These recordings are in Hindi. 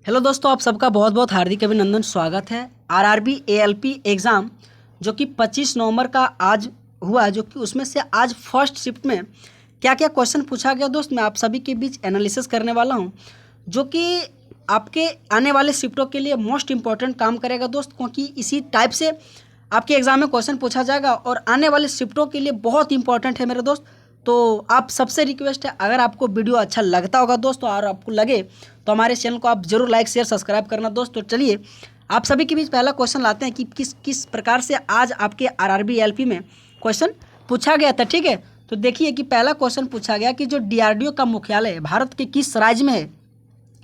हेलो दोस्तों, आप सबका बहुत बहुत हार्दिक अभिनंदन। स्वागत है आरआरबी एएलपी एग्ज़ाम जो कि 25 नवंबर का आज हुआ, जो कि उसमें से आज फर्स्ट शिफ्ट में क्या क्या क्वेश्चन पूछा गया दोस्त, मैं आप सभी के बीच एनालिसिस करने वाला हूं, जो कि आपके आने वाले शिफ्टों के लिए मोस्ट इंपॉर्टेंट काम करेगा दोस्त, क्योंकि इसी टाइप से आपके एग्ज़ाम में क्वेश्चन पूछा जाएगा और आने वाले शिफ्टों के लिए बहुत इंपॉर्टेंट है मेरे दोस्त। तो आप सबसे रिक्वेस्ट है, अगर आपको वीडियो अच्छा लगता होगा दोस्तों और आपको लगे तो हमारे चैनल को आप जरूर लाइक शेयर सब्सक्राइब करना दोस्त। तो चलिए आप सभी के बीच पहला क्वेश्चन लाते हैं कि किस किस प्रकार से आज आपके आरआरबी एएलपी में क्वेश्चन पूछा गया था। ठीक है, तो देखिए कि पहला क्वेश्चन पूछा गया कि जो डीआरडीओ का मुख्यालय भारत के किस राज्य में है,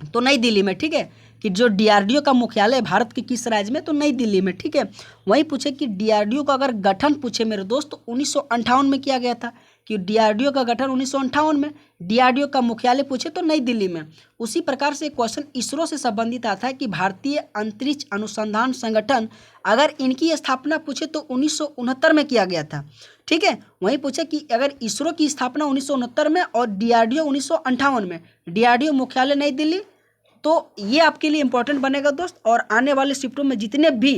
तो नई दिल्ली में। ठीक है, कि जो डीआरडीओ का मुख्यालय भारत के किस राज्य में, तो नई दिल्ली में। ठीक है, वहीं पूछे कि डीआरडीओ का अगर गठन पूछे मेरे दोस्त तो 1958 में किया गया था, कि डीआरडीओ का गठन 1958 में। डीआरडीओ का मुख्यालय पूछे तो नई दिल्ली में। उसी प्रकार से क्वेश्चन इसरो से संबंधित आता है कि भारतीय अंतरिक्ष अनुसंधान संगठन, अगर इनकी स्थापना पूछे तो 1969 में किया गया था। ठीक है, वहीं पूछे कि अगर इसरो की स्थापना 1969 में और डीआरडीओ 1958 में, डीआरडीओ मुख्यालय नई दिल्ली, तो ये आपके लिए इंपॉर्टेंट बनेगा दोस्त। और आने वाले शिफ्टों में जितने भी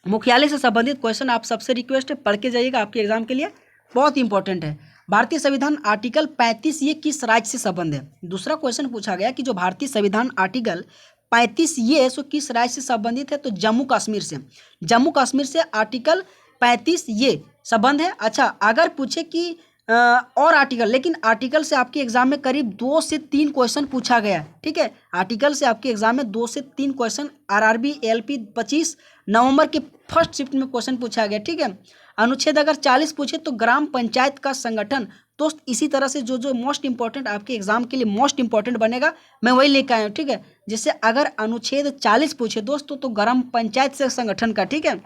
मुख्यालय से संबंधित क्वेश्चन, आप सबसे रिक्वेस्ट है पढ़ के जाइएगा, आपके एग्जाम के लिए बहुत इंपॉर्टेंट है। भारतीय संविधान आर्टिकल 35 ये किस राज्य से संबंध है। दूसरा क्वेश्चन पूछा गया कि जो भारतीय संविधान आर्टिकल 35 ये सो किस राज्य से संबंधित है, तो जम्मू कश्मीर से। जम्मू कश्मीर से आर्टिकल 35 ये संबंध है। अच्छा, अगर पूछे कि और आर्टिकल, लेकिन आर्टिकल से आपके एग्जाम में करीब 2 से 3 क्वेश्चन पूछा गया है। ठीक है, आर्टिकल से आपके एग्जाम में 2 से 3 क्वेश्चन आरआरबी एएलपी 25 नवंबर के फर्स्ट शिफ्ट में क्वेश्चन पूछा गया। ठीक है, अनुच्छेद अगर 40 पूछे तो ग्राम पंचायत का संगठन। दोस्त इसी तरह से जो जो मोस्ट इंपॉर्टेंट आपके एग्जाम के लिए मोस्ट इंपॉर्टेंट बनेगा, मैं वही लेकर आया हूँ। ठीक है, जैसे अगर अनुच्छेद 40 पूछे दोस्तों तो ग्राम पंचायत से संगठन का। ठीक है,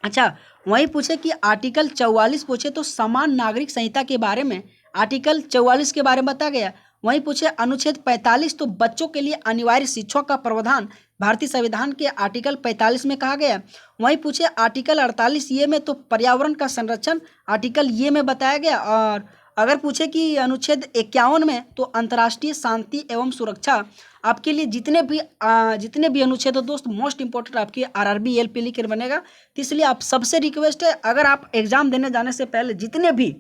अच्छा, वहीं पूछे कि आर्टिकल 44 पूछे तो समान नागरिक संहिता के बारे में, आर्टिकल 44 के बारे में बता गया। वहीं पूछे अनुच्छेद 45 तो बच्चों के लिए अनिवार्य शिक्षा का प्रावधान भारतीय संविधान के आर्टिकल 45 में कहा गया। वहीं पूछे आर्टिकल 48 ये में तो पर्यावरण का संरक्षण आर्टिकल ये में बताया गया। और अगर पूछे कि अनुच्छेद 51 में तो अंतर्राष्ट्रीय शांति एवं सुरक्षा। आपके लिए जितने भी अनुच्छेद हो दोस्त, मोस्ट इंपॉर्टेंट आपके आरआरबी एएलपी लिख कर बनेगा। तो इसलिए आप सबसे रिक्वेस्ट है, अगर आप एग्जाम देने जाने से पहले जितने भी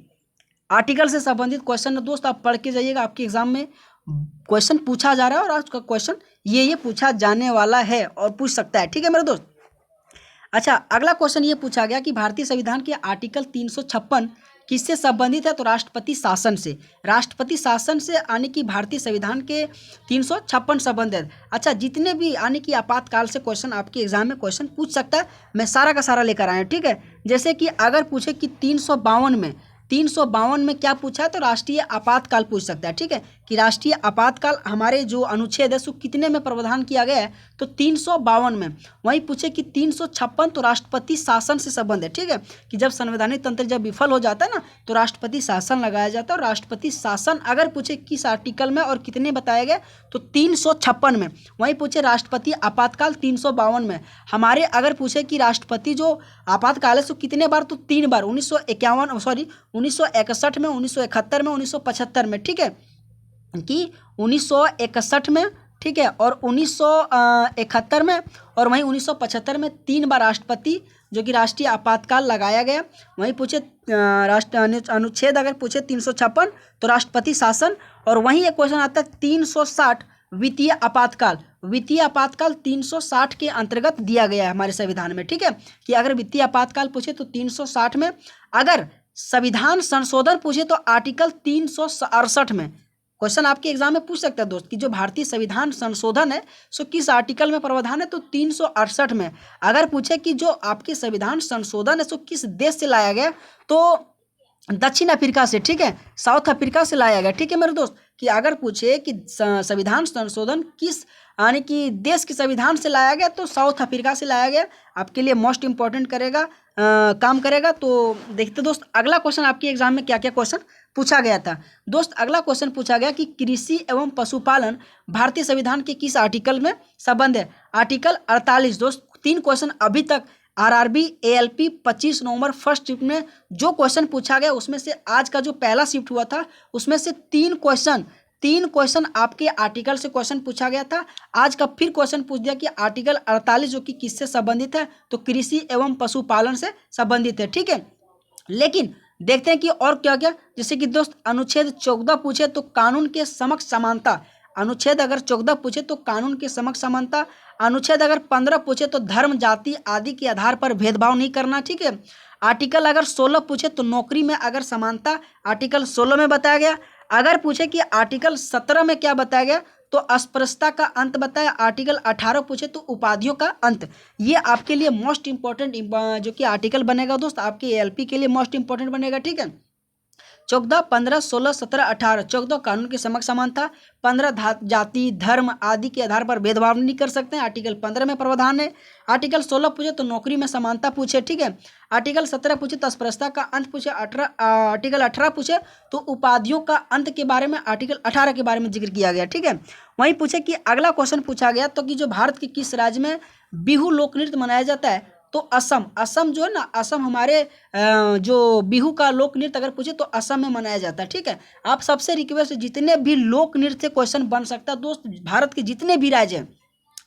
आर्टिकल से संबंधित क्वेश्चन है दोस्त, आप पढ़ के जाइएगा। आपके एग्जाम में क्वेश्चन पूछा जा रहा है और आज का क्वेश्चन ये पूछा जाने वाला है और पूछ सकता है। ठीक है मेरे दोस्त। अच्छा, अगला क्वेश्चन ये पूछा गया कि भारतीय संविधान के आर्टिकल 356 किससे संबंधित है, तो राष्ट्रपति शासन से। राष्ट्रपति शासन से यानी कि भारतीय संविधान के 356 संबंधित। अच्छा, जितने भी यानी कि आपातकाल से क्वेश्चन आपके एग्जाम में क्वेश्चन पूछ सकता है, मैं सारा का सारा लेकर आया हूँ। ठीक है, जैसे कि अगर पूछे कि 352 में क्या पूछा है, तो राष्ट्रीय आपातकाल पूछ सकता है। ठीक है, कि राष्ट्रीय आपातकाल हमारे जो अनुच्छेद है सो कितने में प्रावधान किया गया है, तो 352 में। वहीं पूछे कि 356 तो राष्ट्रपति शासन से संबंध है। ठीक है, कि जब संवैधानिक तंत्र जब विफल हो जाता है ना, तो राष्ट्रपति शासन लगाया जाता है। और राष्ट्रपति शासन अगर पूछे किस आर्टिकल में और कितने बताया गया, तो 356 में। वहीं पूछे राष्ट्रपति आपातकाल 352 में। हमारे अगर पूछे कि राष्ट्रपति जो आपातकाल है सो कितने बार, तो 3 बार, 1961 में, 1971 में, 1975 में। ठीक है, कि 1961 में, ठीक है, और 1971 में, और वहीं 1975 में 3 बार राष्ट्रपति जो कि राष्ट्रीय आपातकाल लगाया गया। वहीं पूछे अनुच्छेद अगर पूछे 356 तो राष्ट्रपति शासन। और वहीं एक क्वेश्चन आता है 360 वित्तीय आपातकाल। वित्तीय आपातकाल 360 के अंतर्गत दिया गया है हमारे संविधान में। ठीक है, कि अगर वित्तीय आपातकाल पूछे तो 360 में। अगर संविधान संशोधन पूछे तो आर्टिकल 368 में। क्वेश्चन आपके एग्जाम में पूछ सकता है दोस्त कि जो भारतीय संविधान संशोधन है सो किस आर्टिकल में प्रावधान है, तो 368 में। अगर पूछे कि जो आपके संविधान संशोधन है सो किस देश से लाया गया, तो दक्षिण अफ्रीका से। ठीक है, साउथ अफ्रीका से लाया गया। ठीक है मेरे दोस्त, कि अगर पूछे कि संविधान संशोधन किस यानी कि देश के संविधान से लाया गया, तो साउथ अफ्रीका से लाया गया। आपके लिए मोस्ट इंपॉर्टेंट करेगा, काम करेगा। तो देखते दोस्त अगला क्वेश्चन आपके एग्जाम में क्या क्या क्वेश्चन पूछा गया था। दोस्त अगला क्वेश्चन पूछा गया कि कृषि एवं पशुपालन भारतीय संविधान के किस आर्टिकल में संबंध है, आर्टिकल 48। दोस्त 3 क्वेश्चन अभी तक आरआरबी एएलपी 25 नवंबर फर्स्ट शिफ्ट में जो क्वेश्चन पूछा गया, उसमें से आज का जो पहला शिफ्ट हुआ था उसमें से 3 क्वेश्चन 3 क्वेश्चन आपके आर्टिकल से क्वेश्चन पूछा गया था। आज का फिर क्वेश्चन पूछ दिया कि आर्टिकल 48 जो कि किससे संबंधित है, तो कृषि एवं पशुपालन से संबंधित है। ठीक है, लेकिन देखते हैं कि और क्या क्या। जैसे कि दोस्त अनुच्छेद 14 पूछे तो कानून के समक्ष समानता, अनुच्छेद अगर 14 पूछे तो कानून के समक्ष समानता। अनुच्छेद अगर 15 पूछे तो धर्म जाति आदि के आधार पर भेदभाव नहीं करना। ठीक है, आर्टिकल अगर 16 पूछे तो नौकरी में अगर समानता, आर्टिकल 16 में बताया गया। अगर पूछे कि आर्टिकल 17 में क्या बताया गया, तो अस्पृश्यता का अंत बताया। आर्टिकल 18 पूछे तो उपाधियों का अंत। ये आपके लिए मोस्ट इंपॉर्टेंट जो कि आर्टिकल बनेगा दोस्त, आपके एएलपी के लिए मोस्ट इंपॉर्टेंट बनेगा। ठीक है, 14, 15, 16, 17, 18। 14 कानून के समक्ष समानता, 15 जाति धर्म आदि के आधार पर भेदभाव नहीं कर सकते हैं, आर्टिकल 15 में प्रावधान है। आर्टिकल 16 पूछे तो नौकरी में समानता पूछे। ठीक है, आर्टिकल 17 पूछे तो अस्पृश्यता का अंत पूछे। आर्टिकल 18 पूछे तो उपाधियों का अंत के बारे में, आर्टिकल 18 के बारे में जिक्र किया गया। ठीक है, वहीं पूछे कि अगला क्वेश्चन पूछा गया तो कि जो भारत के किस राज्य में बिहू लोक नृत्य मनाया जाता है, तो असम। असम जो है ना, असम हमारे जो बिहू का लोक नृत्य अगर पूछे तो असम में मनाया जाता है। ठीक है, आप सबसे रिक्वेस्ट, जितने भी लोक नृत्य से क्वेश्चन बन सकता है दोस्त, भारत के जितने भी राज्य हैं,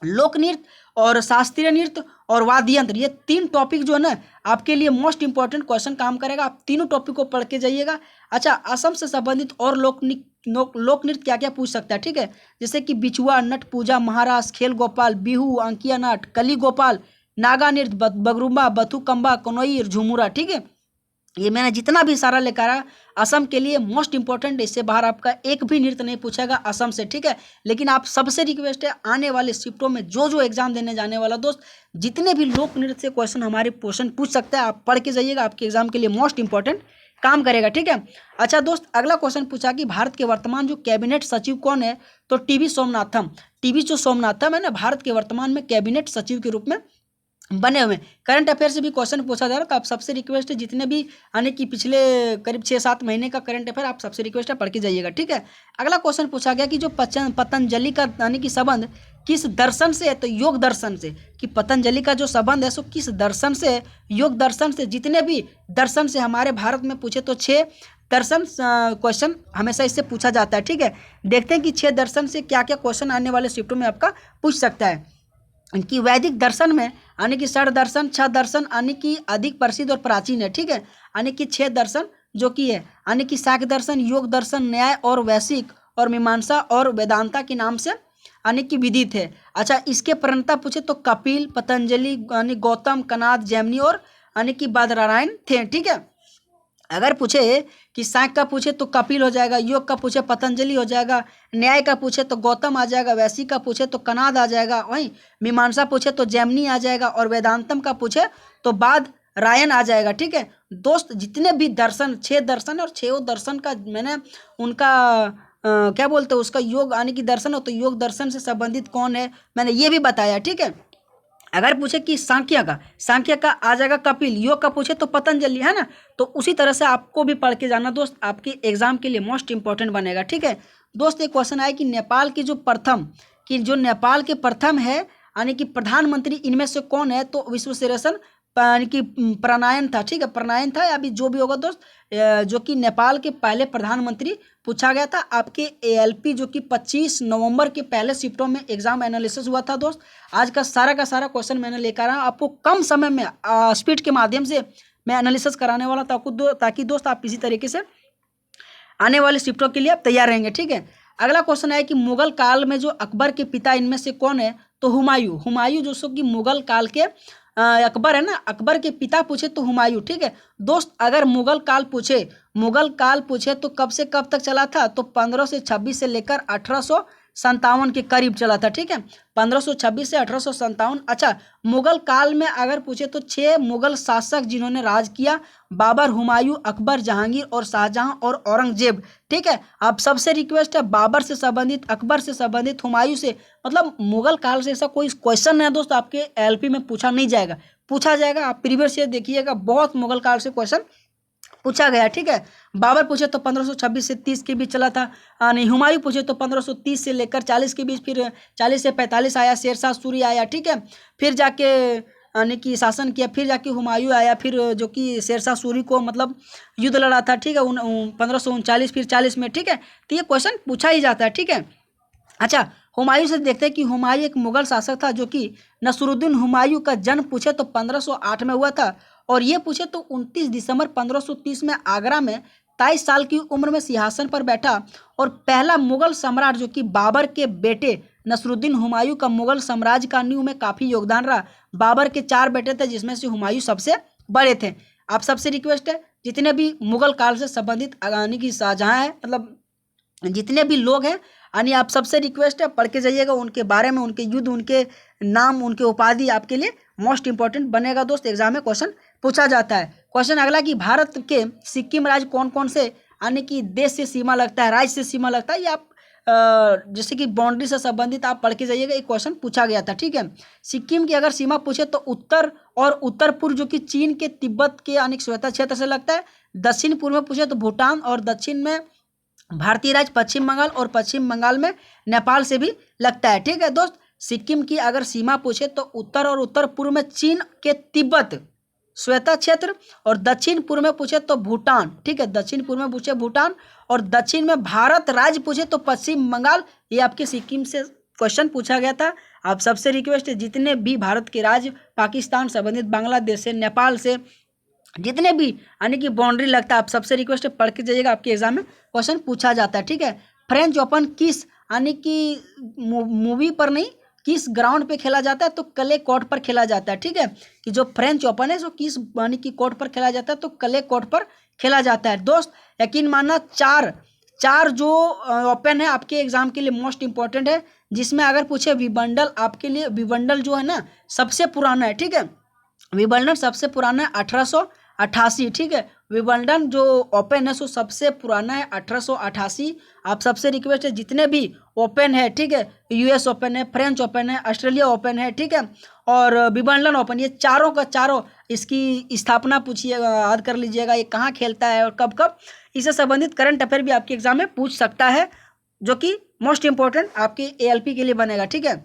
लोक नृत्य और शास्त्रीय नृत्य और वाद्य यंत्र, ये 3 टॉपिक जो है ना आपके लिए मोस्ट इंपॉर्टेंट क्वेश्चन काम करेगा। आप तीनों टॉपिक को पढ़ के जाइएगा। अच्छा, असम से संबंधित और लोक नृत्य क्या क्या पूछ सकता है। ठीक है, जैसे कि बिछुआ, नट पूजा, महारास, खेल गोपाल, बिहू, अंकिया नाट, कली गोपाल, नागा नृत्य, बगरुम्बा, बथुकम्बा, कनोई, झुमुरा। ठीक है, ये मैंने जितना भी सारा लेकर आया असम के लिए मोस्ट इंपॉर्टेंट। इससे बाहर आपका एक भी नृत्य नहीं पूछेगा असम से। ठीक है, लेकिन आप सबसे रिक्वेस्ट है, आने वाले शिफ्टों में जो एग्जाम देने जाने वाला दोस्त, जितने भी लोक नृत्य से क्वेश्चन हमारे क्वेश्चन पूछ सकता है, आप पढ़ के जाइएगा, आपके एग्जाम के लिए मोस्ट इंपॉर्टेंट काम करेगा। ठीक है, अच्छा दोस्त, अगला क्वेश्चन पूछा कि भारत के वर्तमान जो कैबिनेट सचिव कौन है, तो टीवी सोमनाथम। टीवी जो सोमनाथम है ना, भारत के वर्तमान में कैबिनेट सचिव के रूप में बने हुए। करंट अफेयर से भी क्वेश्चन पूछा जा रहा है, तो आप सबसे रिक्वेस्ट है, जितने भी यानी कि पिछले करीब 6-7 महीने का करंट अफेयर आप सबसे रिक्वेस्ट है पढ़ के जाइएगा। ठीक है, अगला क्वेश्चन पूछा गया कि जो पतंजलि का यानी कि संबंध किस दर्शन से है, तो योग दर्शन से। कि पतंजलि का जो संबंध है सो किस दर्शन से, योग दर्शन से। जितने भी दर्शन से हमारे भारत में पूछे तो 6 दर्शन क्वेश्चन हमेशा इससे पूछा जाता है। ठीक है, देखते हैं कि 6 दर्शन से क्या क्या क्वेश्चन आने वाले शिफ्टों में आपका पूछ सकता है। कि वैदिक दर्शन में यानी कि 6 दर्शन, 6 दर्शन यानी कि अधिक प्रसिद्ध और प्राचीन है। ठीक है, यानी कि 6 दर्शन जो कि है, यानी कि सांख्य दर्शन, योग दर्शन, न्याय और वैशिक और मीमांसा और वेदांता के नाम से यानी कि विदित है। अच्छा, इसके प्रणेता पूछे तो कपिल, पतंजलि, यानी गौतम, कनाद, जैमिनी और यानी कि बादरायण थे। ठीक है, अगर पूछे कि सांख्य का पूछे तो कपिल हो जाएगा, योग का पूछे पतंजलि हो जाएगा, न्याय का पूछे तो गौतम आ जाएगा, वैशिक का पूछे तो कनाद आ जाएगा, वहीं मीमांसा पूछे तो जैमिनी आ जाएगा, और वेदांतम का पूछे तो बादरायण आ जाएगा। ठीक है दोस्त, जितने भी दर्शन 6 दर्शन और 6 दर्शन का मैंने उनका क्या बोलते हैं उसका योग यानी कि दर्शन हो, तो योग दर्शन से संबंधित कौन है मैंने ये भी बताया। ठीक है, अगर पूछे कि सांख्य का आ जाएगा कपिल, योग का पूछे तो पतंजलि, है ना। तो उसी तरह से आपको भी पढ़ के जाना दोस्त, आपके एग्जाम के लिए मोस्ट इंपॉर्टेंट बनेगा। ठीक है दोस्त, एक क्वेश्चन आया कि नेपाल के प्रथम है यानी कि प्रधानमंत्री इनमें से कौन है, तो विश्वेश्वरैया यानी कि प्रणायन था। ठीक है, प्रणायन था, अभी जो भी होगा दोस्त, जो कि नेपाल के पहले प्रधानमंत्री पूछा गया था। आपके एएलपी जो कि 25 नवंबर के पहले शिफ्टों में एग्जाम एनालिसिस हुआ था दोस्त। आज का सारा क्वेश्चन मैंने लेकर आया, आपको कम समय में स्पीड के माध्यम से मैं एनालिसिस कराने वाला था आपको, ताकि दोस्त आप इसी तरीके से आने वाले शिफ्टों के लिए आप तैयार रहेंगे। ठीक है, अगला क्वेश्चन है कि मुगल काल में जो अकबर के पिता इनमें से कौन है, तो हुमायूं जो सो कि मुगल काल के अकबर है ना, अकबर के पिता पूछे तो हुमायूं। ठीक है दोस्त, अगर मुगल काल पूछे तो कब से कब तक चला था, तो 1526 से लेकर 1857 के करीब चला था। ठीक है, 1526 से 1857। अच्छा, मुगल काल में अगर पूछे तो 6 मुगल शासक जिन्होंने राज किया, बाबर, हुमायूं, अकबर, जहांगीर और शाहजहां और औरंगजेब। ठीक है, आप सबसे रिक्वेस्ट है बाबर से संबंधित, अकबर से संबंधित, हुमायूं से, मतलब मुगल काल से ऐसा कोई क्वेश्चन है दोस्त आपके एलपी में पूछा नहीं जाएगा, पूछा जाएगा। आप प्रीवियस ईयर देखिएगा, बहुत मुगल काल से क्वेश्चन पूछा गया। ठीक है, बाबर पूछे तो 1526 से 30 के बीच चला था, नहीं हुमायूं पूछे तो 1530 से लेकर 40 के बीच, फिर 40 से 45 आया, शेरशाह सूरी आया। ठीक है, फिर जाके यानी कि शासन किया, फिर जाके हुमायूं आया, फिर जो कि शेरशाह सूरी को मतलब युद्ध लड़ा था, ठीक है, 1539 फिर 40 में, ठीक है। तो ये क्वेश्चन पूछा ही जाता है, ठीक है। अच्छा, हुमायूं से देखते हैं कि हुमायूं एक मुगल शासक था जो कि नसरुद्दीन हुमायूं का जन्म पूछे तो 1508 में हुआ था, और ये पूछे तो 29 दिसंबर 1530 में आगरा में 23 साल की उम्र में सिंहासन पर बैठा, और पहला मुगल सम्राट जो कि बाबर के बेटे नसरुद्दीन हुमायूं का मुगल साम्राज्य का नींव में काफ़ी योगदान रहा। बाबर के 4 बेटे थे जिसमें से हुमायूं सबसे बड़े थे। आप सबसे रिक्वेस्ट है, जितने भी मुगल काल से संबंधित यानी कि शाहजहां है, मतलब जितने भी लोग हैं, यानी आप सबसे रिक्वेस्ट है पढ़ के जाइएगा उनके बारे में, उनके युद्ध, उनके नाम, उनके उपाधि आपके लिए मोस्ट इंपॉर्टेंट बनेगा दोस्त। एग्जाम में क्वेश्चन पूछा जाता है। क्वेश्चन अगला कि भारत के सिक्किम राज्य कौन कौन से यानी कि देश से सीमा लगता है, राज्य से सीमा लगता है, ये आप जैसे कि बाउंड्री से संबंधित आप पढ़ के जाइएगा, एक क्वेश्चन पूछा गया था, ठीक है। सिक्किम की अगर सीमा पूछे तो उत्तर और उत्तर पूर्व जो कि चीन के तिब्बत के यानी स्वतंत्र क्षेत्र से लगता है। दक्षिण पूर्व में पूछे तो भूटान, और दक्षिण में भारतीय राज्य पश्चिम बंगाल, और पश्चिम बंगाल में नेपाल से भी लगता है, ठीक है दोस्त। सिक्किम की अगर सीमा पूछे तो उत्तर और उत्तर पूर्व में चीन के तिब्बत स्वतंत्र क्षेत्र, और दक्षिण पूर्व में पूछे तो भूटान, ठीक है, दक्षिण पूर्व में पूछे भूटान, और दक्षिण में भारत राज्य पूछे तो पश्चिम बंगाल। ये आपके सिक्किम से क्वेश्चन पूछा गया था। आप सबसे रिक्वेस्ट है, जितने भी भारत के राज्य पाकिस्तान संबंधित, बांग्लादेश से, नेपाल से, जितने भी यानी कि बाउंड्री लगता है, आप सबसे रिक्वेस्ट है पढ़ के जाइएगा, आपके एग्जाम में क्वेश्चन पूछा जाता है, ठीक है। फ्रेंच ओपन किस यानी कि मूवी पर नहीं, किस ग्राउंड पे खेला जाता है, तो क्ले कोर्ट पर खेला जाता है, ठीक है। कि जो फ्रेंच ओपन है सो किस यानी कि कोर्ट पर खेला जाता है, तो क्ले कोर्ट पर खेला जाता है दोस्त। यकीन मानना, चार जो ओपन है आपके एग्जाम के लिए मोस्ट इंपॉर्टेंट है, जिसमें अगर पूछे विबंडल, आपके लिए विबंडल जो है ना सबसे पुराना है, ठीक है। विबंडल सबसे पुराना है 1888, ठीक है। विबंडन जो ओपन है सो सबसे पुराना है 1888। आप सबसे रिक्वेस्ट है, जितने भी ओपन है, ठीक है, यूएस ओपन है, फ्रेंच ओपन है, ऑस्ट्रेलिया ओपन है, ठीक है, और विबंडन ओपन, ये चारों का चारों इसकी स्थापना पूछिए, याद कर लीजिएगा, ये कहाँ खेलता है और कब कब, इससे संबंधित करंट अफेयर भी आपके एग्जाम में पूछ सकता है, जो कि मोस्ट इंपॉर्टेंट आपके एएलपी के लिए बनेगा, ठीक है।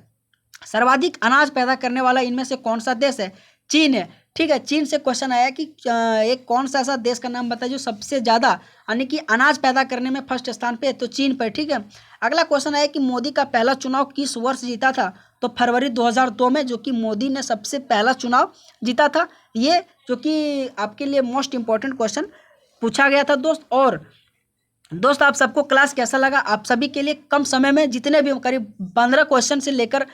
सर्वाधिक अनाज पैदा करने वाला इनमें से कौन सा देश है? चीन है, ठीक है। चीन से क्वेश्चन आया कि एक कौन सा ऐसा देश का नाम बताइए जो सबसे ज़्यादा यानी कि अनाज पैदा करने में फर्स्ट स्थान पे है, तो चीन पर, ठीक है। अगला क्वेश्चन आया कि मोदी का पहला चुनाव किस वर्ष जीता था, तो फरवरी 2002 में, जो कि मोदी ने सबसे पहला चुनाव जीता था। ये जो कि आपके लिए मोस्ट इंपॉर्टेंट क्वेश्चन पूछा गया था दोस्त। और दोस्त आप सबको क्लास कैसा लगा? आप सभी के लिए कम समय में जितने भी करीब 15 क्वेश्चन से लेकर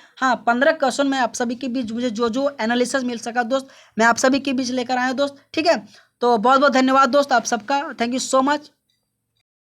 15 क्वेश्चन में आप सभी के बीच मुझे जो एनालिसिस मिल सका दोस्त, मैं आप सभी के बीच लेकर आया दोस्त, ठीक है। तो बहुत बहुत धन्यवाद दोस्त आप सबका, थैंक यू सो मच।